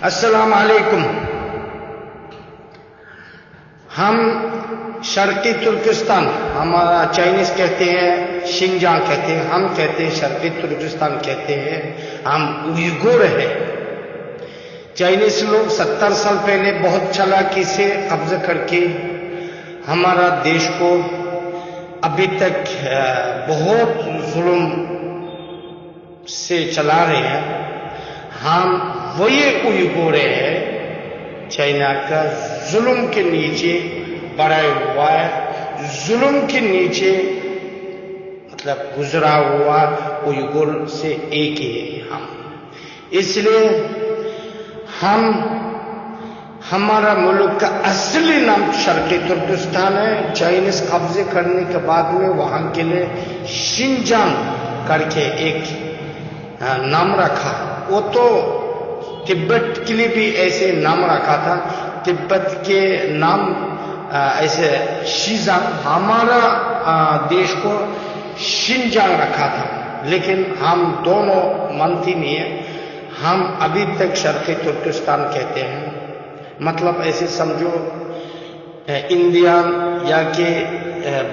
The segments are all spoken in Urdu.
السلام علیکم. ہم شرقی ترکستان، ہمارا چائنیز کہتے ہیں شنجانگ کہتے ہیں، ہم کہتے ہیں شرقی ترکستان کہتے ہیں. ہم اوئیغور ہیں. چائنیز لوگ 70 سال پہلے بہت چالاکی سے قبضہ کر کے ہمارا دیش کو ابھی تک بہت ظلم سے چلا رہے ہیں. ہم وہی اوئیغور ہیں. چائنا کا ظلم کے نیچے بڑا ہوا ہے، ظلم کے نیچے مطلب گزرا ہوا اوئیغور سے ایک ہی ہے ہم. اس لیے ہمارا ملک کا اصلی نام شرقی ترکستان ہے. چائنیز قبضے کرنے کے بعد میں وہاں کے لیے شنجانگ کر کے ایک نام رکھا. وہ تو تبت کے لیے بھی ایسے نام رکھا تھا. تبت کے نام ایسے شیزانگ، ہمارا دیش کو شنجانگ رکھا تھا. لیکن ہم دونوں مانتے نہیں ہیں. ہم ابھی تک شرقی ترکستان کہتے ہیں. مطلب ایسے سمجھو انڈیا یا کہ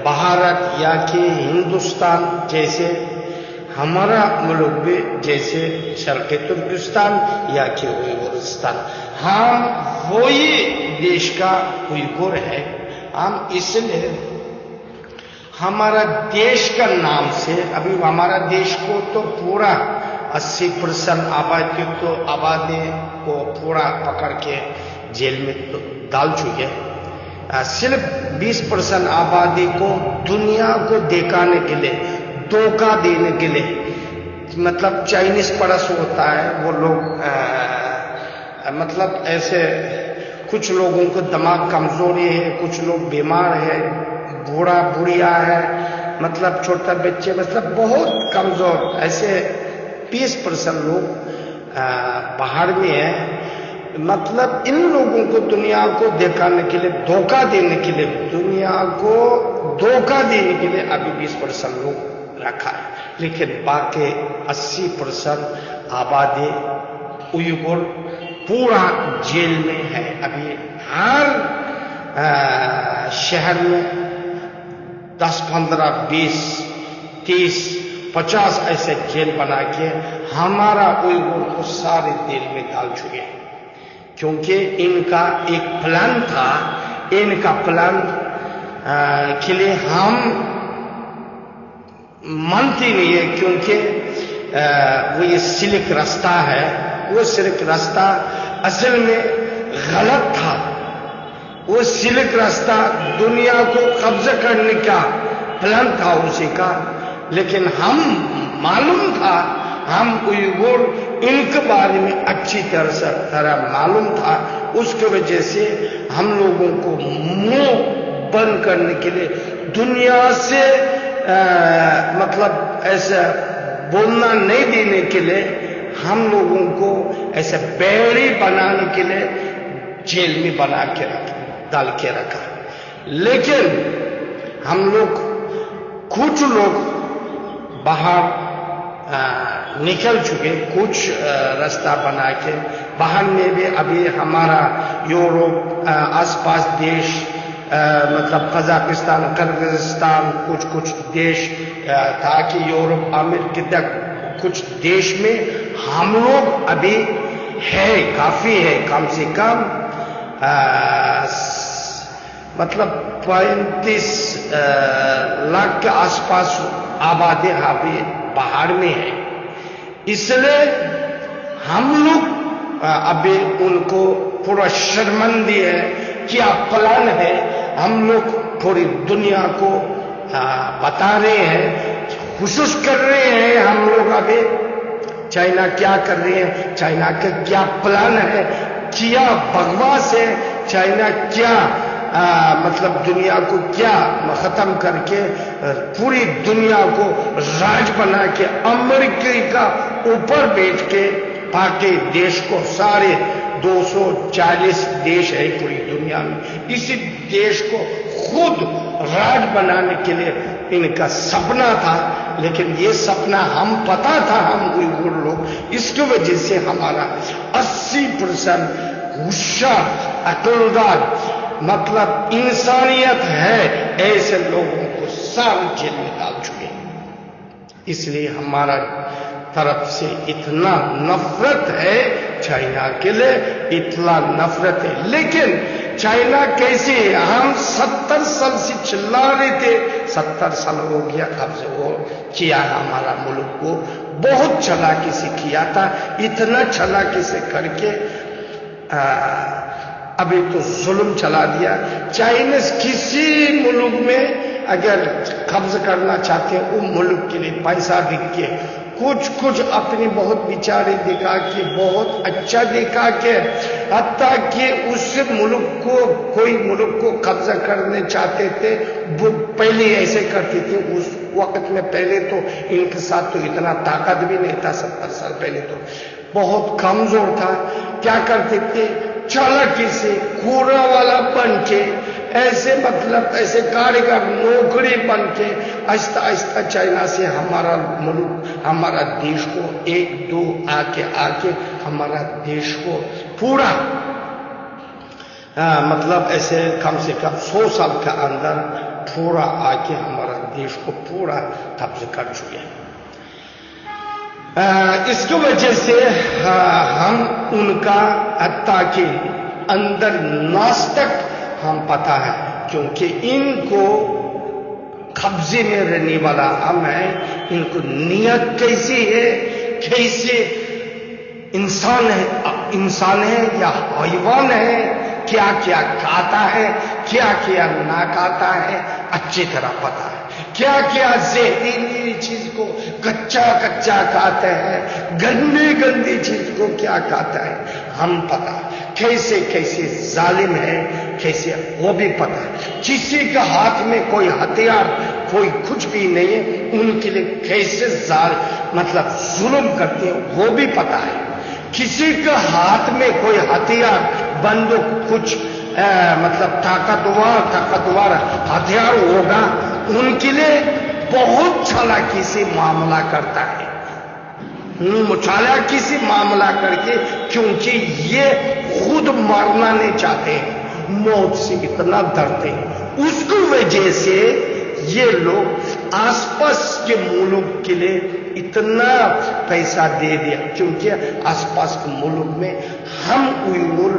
بھارت یا کہ ہندوستان جیسے ہمارا ملک بھی جیسے شرقی ترکستان یا کہ اوئیغورستان. ہم وہی دیش کا اوئیغور ہے. ہم اس لیے ہمارا دیش کا نام سے ابھی ہمارا دیش کو تو پورا 80% آبادی کو پورا پکڑ کے جیل میں ڈال چکے. صرف 20% آبادی کو دنیا کو دکھانے کے لیے، دھوکہ دینے کے لیے، مطلب چائنیز پرس ہوتا ہے وہ لوگ مطلب ایسے کچھ لوگوں کو دماغ کمزوری ہے، کچھ لوگ بیمار ہے، بوڑھا بڑھیا ہے، مطلب چھوٹا بچے مطلب بہت کمزور، ایسے 20% لوگ باہر میں ہیں. مطلب ان لوگوں کو دنیا کو دکھانے کے لیے، دھوکہ دینے کے لیے، دنیا کو دھوکہ دینے کے لیے ابھی 20% لوگ رکھا ہے. لیکن باقی 80% آبادی اوئیغور پورا جیل میں ہے. ابھی ہر شہر میں 10 15 20 30 50 ایسے جیل بنا کے ہمارا اوئیغور کو سارے جیل میں ڈال چکے ہیں. کیونکہ ان کا ایک پلان تھا. ان کا پلان کے لیے ہم مانتے نہیں ہے. کیونکہ وہ یہ سلک راستہ ہے، وہ سلک راستہ اصل میں غلط تھا. وہ سلک راستہ دنیا کو قبضہ کرنے کا پلان تھا اسی کا. لیکن ہم معلوم تھا، ہم اوئیغور ان کے بارے میں اچھی طرح معلوم تھا. اس کی وجہ سے ہم لوگوں کو منہ بند کرنے کے لیے، دنیا سے مطلب ایسا بولنا نہیں دینے کے لیے، ہم لوگوں کو ایسے بیڑی بنانے کے لیے جیل میں بنا کے ڈال کے رکھا. لیکن ہم لوگ کچھ لوگ باہر نکل چکے، کچھ راستہ بنا کے باہر میں بھی. ابھی ہمارا یورپ آس پاس دیش مطلب قزاقستان، کرغزستان، کچھ دیش تھا کہ یورپ امریکہ تک کچھ دیش میں ہم لوگ ابھی ہے، کافی ہے. کم سے کم مطلب 35 لاکھ کے آس پاس آبادی ابھی باہر میں ہے. اس لیے ہم لوگ ابھی ان کو پورا شرمندی ہے. کیا پلان ہے ہم لوگ پوری دنیا کو بتا رہے ہیں، کوشش کر رہے ہیں. ہم لوگ ابھی چائنا کیا کر رہے ہیں، چائنا کا کیا پلان ہے، کیا بکواس ہے، چائنا کیا مطلب دنیا کو کیا ختم کر کے پوری دنیا کو راج بنا کے امریکہ کا اوپر بیٹھ کے باقی دیش کو، سارے 240 دیش ہے پوری دنیا میں، اسی دیش کو خود راج بنانے کے لیے ان کا سپنا تھا. لیکن یہ سپنا ہم پتا تھا ہم uyghur لوگ، اس کی وجہ سے ہمارا 80% ہوشیار عقلدار مطلب انسانیت ہے ایسے لوگوں کو سارے جیل میں ڈال چکے ہیں۔ اس لیے ہمارا طرف سے اتنا نفرت ہے چائنا کے لیے، اتنا نفرت ہے۔ لیکن چائنا کیسے ہے؟ ہم 70 سال سے چلا رہے تھے، 70 سال ہو گیا قبضہ وہ کیا ہمارا ملک کو، بہت چلاکی سے کیا تھا، اتنا چلاکی سے کر کے ابھی تو ظلم چلا دیا۔ چائنیز کسی ملک میں اگر قبض کرنا چاہتے ہیں، وہ ملک کے لیے پیسہ دکھ کے کچھ اپنی بہت بیچارے دکھا کے بہت اچھا دکھا کے، حتیٰ کہ اس ملک کو کوئی ملک کو قبضہ کرنے چاہتے تھے وہ پہلے ایسے کرتے تھے۔ اس وقت میں پہلے تو ان کے ساتھ تو اتنا طاقت بھی نہیں تھا، 70 سال پہلے تو بہت کمزور تھا۔ کیا کرتے تھے؟ چالاکی سے کورا والا بن کے، ایسے مطلب ایسے کاریگر نوکری بن کے آہستہ آہستہ چائنا سے ہمارا ملک ہمارا دیش کو ایک دو آ کے ہمارا دیش کو پورا مطلب ایسے کم سے کم 100 سال کے اندر پورا آ کے ہمارا دیش کو پورا قبض کر چکے ہیں۔ اس کی وجہ سے ہم ان کا حتیٰ کہ اندر ناستک ہم پتا ہے، کیونکہ ان کو قبضے میں رہنے والا ہم ہیں، ان کو نیت کیسی ہے، کیسے انسان ہے یا حیوان ہے، کیا کیا کھاتا ہے، کیا کیا نہ کھاتا ہے، اچھی طرح پتا ہے۔ کیا کیا زہریلی چیز کو کچا کھاتے ہیں، گندی چیز کو کیا کھاتا ہے، ہم پتا ہے۔ کیسے ظالم ہے، کیسے وہ بھی پتا ہے۔ کسی کے ہاتھ میں کوئی ہتھیار کوئی کچھ بھی نہیں ہے، ان کے لیے کیسے مطلب ظلم کرتے ہیں وہ بھی پتا ہے۔ کسی کے ہاتھ میں کوئی ہتھیار بندوق کچھ مطلب طاقتور ہتھیار ہوگا، ان کے لیے بہت چالاکی سے معاملہ کرتا ہے، چالاکی سے معاملہ کر کے، کیونکہ یہ خود مرنا نہیں چاہتے، موت سے اتنا ڈرتے ہیں۔ اس کی وجہ سے یہ لوگ آس پاس کے ملک کے لیے اتنا پیسہ دے دیا، کیونکہ آس پاس کے ملک میں ہم uyghur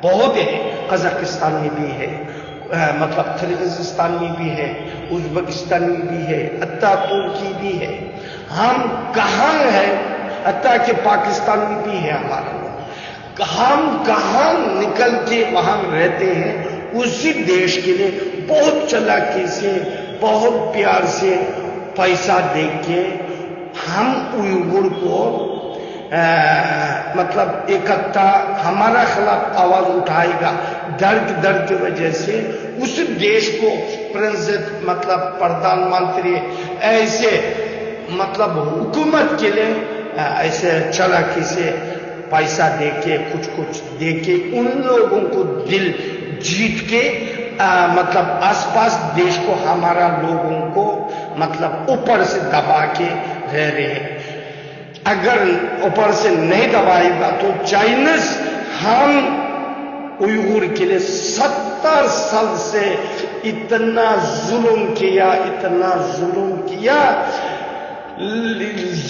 بہت ہیں، قزاقستان میں بھی ہے، مطلب قرغیزستان میں بھی ہے، ازبکستان میں بھی ہے، حتیٰ ترکی بھی ہے۔ ہم کہاں ہیں؟ حتیٰ کہ پاکستان میں بھی ہے ہمارا لوگ۔ ہم کہاں نکل کے وہاں رہتے ہیں، اسی دیش کے لیے بہت چالاکی سے بہت پیار سے پیسہ دے کے ہم uyghur کو مطلب اکٹھا ہمارا خلاف آواز اٹھائے گا، ڈر کی وجہ سے اس دیش کو مطلب پردھان منتری ایسے مطلب حکومت کے لیے ایسے چالاکی سے پیسہ دے کے کچھ دے کے ان لوگوں کو دل جیت کے مطلب آس پاس دیش کو ہمارا لوگوں کو مطلب اوپر سے دبا کے رہ رہے ہیں۔ اگر اوپر سے نہیں دبائے گا تو چائنیز ہم uyghur کے لیے 70 سال سے اتنا ظلم کیا،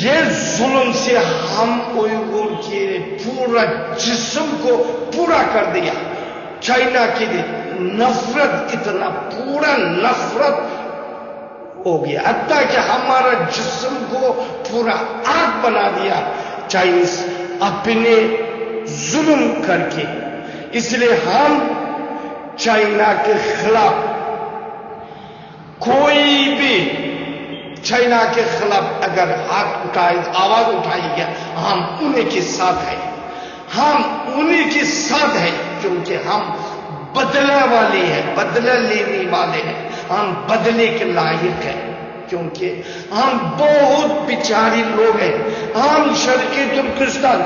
یہ ظلم سے ہم uyghur کے پورا جسم کو پورا کر دیا۔ چائنا کے لیے نفرت اتنا پورا نفرت ہو گیا، حتیٰ کہ ہمارا جسم کو پورا آگ بنا دیا چائنیز اپنے ظلم کر کے۔ اس لیے ہم چائنا کے خلاف کوئی بھی چائنا کے خلاف اگر ہاتھ اٹھائے آواز اٹھائے گا، ہم انہیں کے ساتھ ہیں، کیونکہ ہم بدلہ والے ہیں، بدلہ لینے والے ہیں، ہم بدلے کے لائق ہیں، کیونکہ ہم بہت بیچارے لوگ ہیں۔ ہم شرقی ترکستان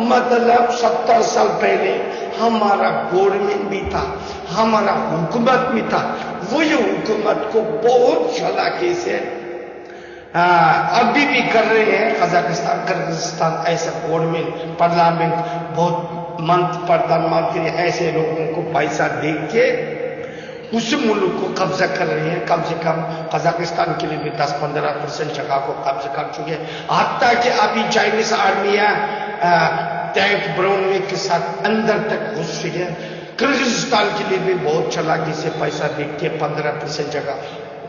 مطلب 70 سال پہلے ہمارا گورنمنٹ بھی تھا، ہمارا حکومت بھی تھا، وہی حکومت کو بہت چالاکی سے ابھی بھی کر رہے ہیں قزاقستان کرغزستان ایسا گورنمنٹ پارلیمنٹ بہت پردھان منتری ایسے لوگوں کو پیسہ دے کے اس ملک کو قبضہ کر رہے ہیں. کم سے کم قزاقستان کے لیے بھی 10-15% جگہ کو قبضہ کر چکے ہیں. حتیٰ کہ ابھی چائنیز آرمیاں ٹینک برونوے کے ساتھ اندر تک گھس چکے ہیں. کرغزستان کے لیے بھی بہت چلاکی سے پیسہ دے کے 15% جگہ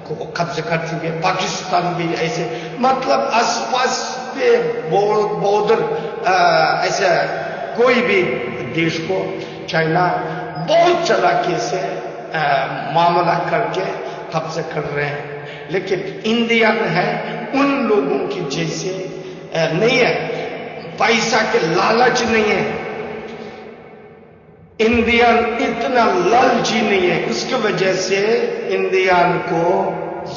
کو قبضہ کر چکے ہیں. پاکستان بھی ایسے مطلب آس پاس پہ بورڈر ایسا کوئی بھی دیش کو چائنا بہت چلاکی سے معاملہ کر کے قبضہ کر رہے ہیں. لیکن انڈیا ہے ان لوگوں کی جیسے نہیں ہے، پیسہ کے لالچ نہیں ہے. انڈین اتنا لالچی نہیں ہے. اس کی وجہ سے انڈین کو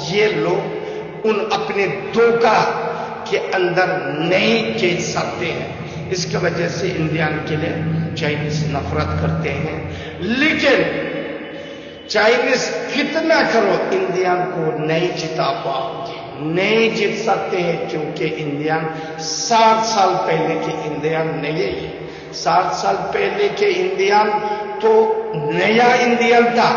یہ لوگ ان اپنے دھوکہ کے اندر نہیں کھینچ سکتے ہیں. اس کی وجہ سے انڈین کے لیے چائنیز نفرت کرتے ہیں. لیکن چائنیز کتنا کرو انڈین کو نہیں جتا پاؤ گے، نہیں جیت سکتے ہیں، کیونکہ انڈین 60 سال پہلے کے انڈین نہیں ہے. 60 سال پہلے کے انڈین تو نیا انڈین تھا.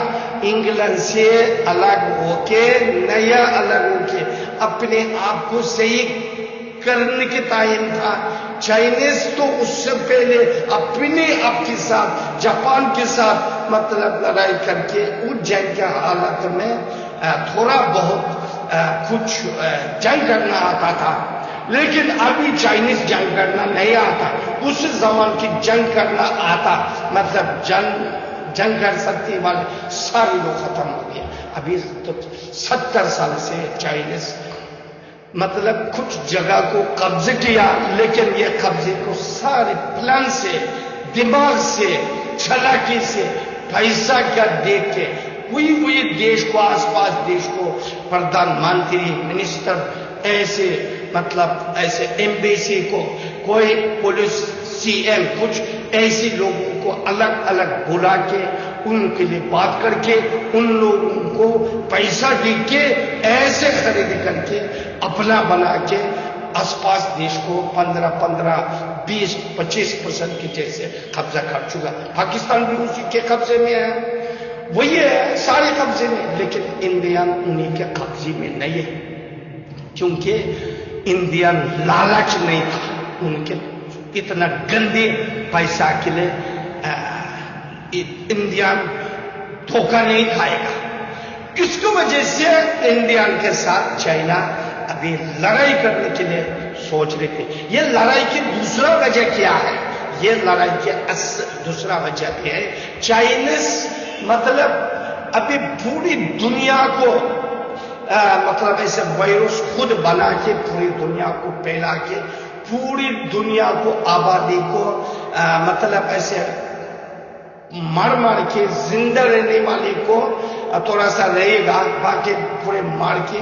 انگلینڈ سے الگ ہو کے نیا الگ ہو کے اپنے آپ کو صحیح کرنے کے ٹائم تھا. چائنیز تو اس سے پہلے اپنے آپ کے ساتھ جاپان کے ساتھ مطلب لڑائی کر کے اس جنگ کے حالت میں تھوڑا بہت کچھ جنگ کرنا آتا تھا. لیکن ابھی چائنیز جنگ کرنا نہیں آتا. اس زمان کی جنگ کرنا آتا، مطلب جنگ کر سکتے والے سارے لوگ ختم ہو گئے. ابھی تو 70 سال سے چائنیز مطلب کچھ جگہ کو قبضہ کیا، لیکن یہ قبضے کو سارے پلان سے، دماغ سے، چلاکی سے، پیسہ کا دیکھ کے وہی دیش کو، آس پاس دیش کو پردھان منتری، منسٹر ایسے مطلب ایسے ایمبیسی کو، کوئی پولیس سی ایم، کچھ ایسے لوگوں کو الگ الگ بلا کے ان کے لیے بات کر کے ان لوگوں کو پیسہ دے کے ایسے خرید کر کے اپنا بنا کے آس پاس دیش کو 15, 20, 25% کے جیسے قبضہ کر چکا. پاکستان بھی اسی کے قبضے میں ہے، وہی ہے سارے قبضے میں. لیکن انڈین انہیں کے قبضے میں نہیں ہے، کیونکہ انڈین لالچ نہیں تھا. ان کے اتنا گندے پیسہ کے لیے انڈین دھوکہ نہیں کھائے گا. اس کی وجہ سے انڈین کے ساتھ چائنا ابھی لڑائی کرنے کے لیے سوچ رہے تھے. یہ لڑائی کی دوسرا وجہ کیا ہے؟ یہ لڑائی کی دوسرا وجہ یہ ہے چائنیز مطلب ابھی پوری دنیا کو مطلب ایسے وائرس خود بنا کے پوری دنیا کو پھیلا کے پوری دنیا کو آبادی کو مطلب ایسے مار کے زندہ رہنے والے کو تھوڑا سا رہے گا، باقی پورے مار کے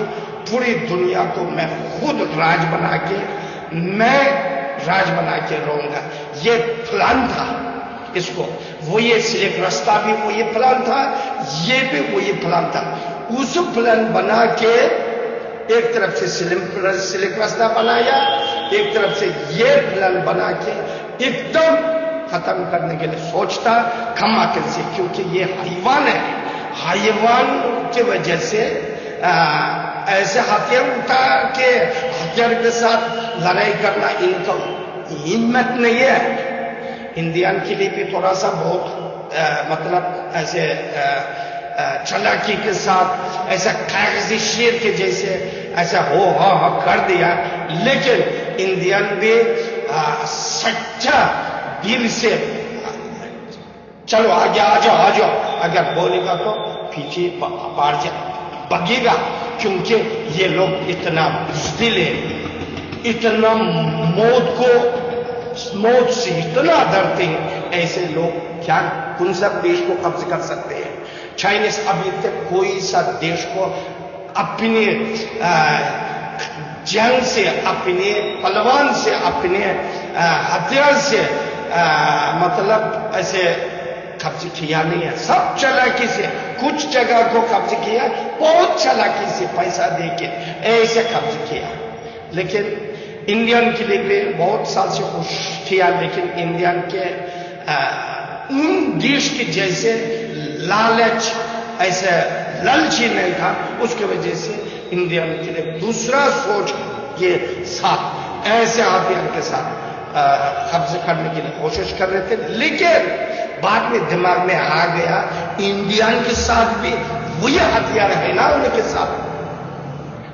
پوری دنیا کو میں خود راج بنا کے رہوں گا. یہ پلان تھا اس کو. وہ یہ سلیک راستہ بھی وہی پلان تھا، یہ بھی وہی پلان تھا. اس پلان بنا کے ایک طرف سے سلیک راستہ بنایا، ایک طرف سے یہ پلان بنا کے ایک دم ختم کرنے کے لیے سوچتا کم عقل سے، کیونکہ یہ حیوان ہے. حیوان کی وجہ سے ایسے ہتھیار اٹھا کے ہتھیار کے ساتھ لڑائی کرنا ان کا ہمت نہیں ہے. انڈین کے لیے بھی تھوڑا سا بہت مطلب ایسے چلاکی کے ساتھ ایسا کاغذی شیر کے جیسے ایسا ہو ہاں کر دیا. لیکن انڈین بھی سچا دل سے چلو آگے آ جاؤ اگر بولے گا تو پیچھے بھگے گا، کیونکہ یہ لوگ اتنا بزدل ہے، اتنا موت سے اتنا ڈرتے ہیں. ایسے لوگ کیا کون سا دیش کو قبض کر سکتے ہیں؟ چائنیز ابھی تک کوئی سا دیش کو اپنے جنگ سے، اپنے پلوان سے، اپنے ہتھیار سے مطلب ایسے قبض کیا نہیں ہے، سب چلاکی سے، کچھ جگہ کو قبض کیا، بہت چلاکی سے پیسہ دے کے ایسے قبض کیا. لیکن انڈین کے لیے بھی بہت سال سے کوشش کیا، لیکن انڈین کے ان دیش کے جیسے لالچ ایسے لالچی نہیں تھا. اس کی وجہ سے انڈین کے لیے دوسرا سوچ کے ساتھ ایسے ہتھیار کے ساتھ قبضہ کرنے کے لیے کوشش کر رہے تھے. لیکن بعد میں دماغ میں آ گیا انڈیا کے ساتھ بھی وہی ہتھیار ہے نا، ان کے ساتھ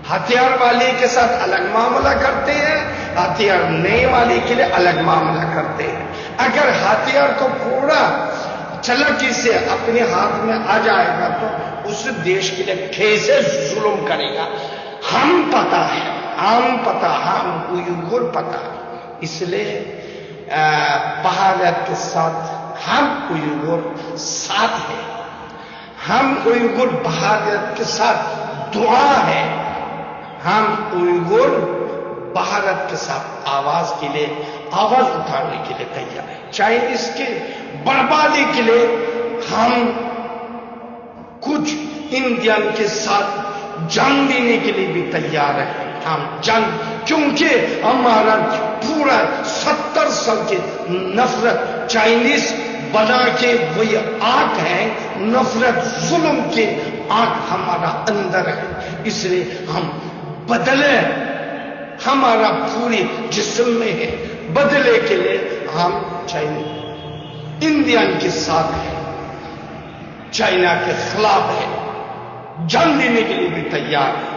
ہتھیار والے کے ساتھ الگ معاملہ کرتے ہیں، ہتھیار نئے والے کے لیے الگ معاملہ کرتے ہیں. اگر ہتھیار کو پورا چلاکی سے اپنے ہاتھ میں آ جائے گا تو اس دیش کے لیے کیسے ظلم کرے گا ہم پتا ہے، ہم اوئغور پتا ہے. اس لیے بھارت کے ساتھ ہم اوئغور ساتھ ہیں، ہم اوئغور بھارت کے ساتھ دعا ہے، ہم اوئغور بھارت کے ساتھ آواز کے لیے آواز اٹھانے کے لیے تیار ہے. چائنیز کے بربادی کے لیے ہم کچھ انڈین کے ساتھ جنگ دینے کے لیے بھی تیار ہے. ہم جنگ، کیونکہ ہمارا پورا 70 سال کی نفرت چائنیز بنا کے وہی آگ ہے، نفرت ظلم کی آگ ہمارا اندر ہے. اس لیے ہم بدلے، ہمارا پوری جسم میں ہے، بدلے کے لیے ہم انڈین کے ساتھ ہیں، چائنا کے خلاف ہے، جنگ دینے کے لیے بھی تیار ہے.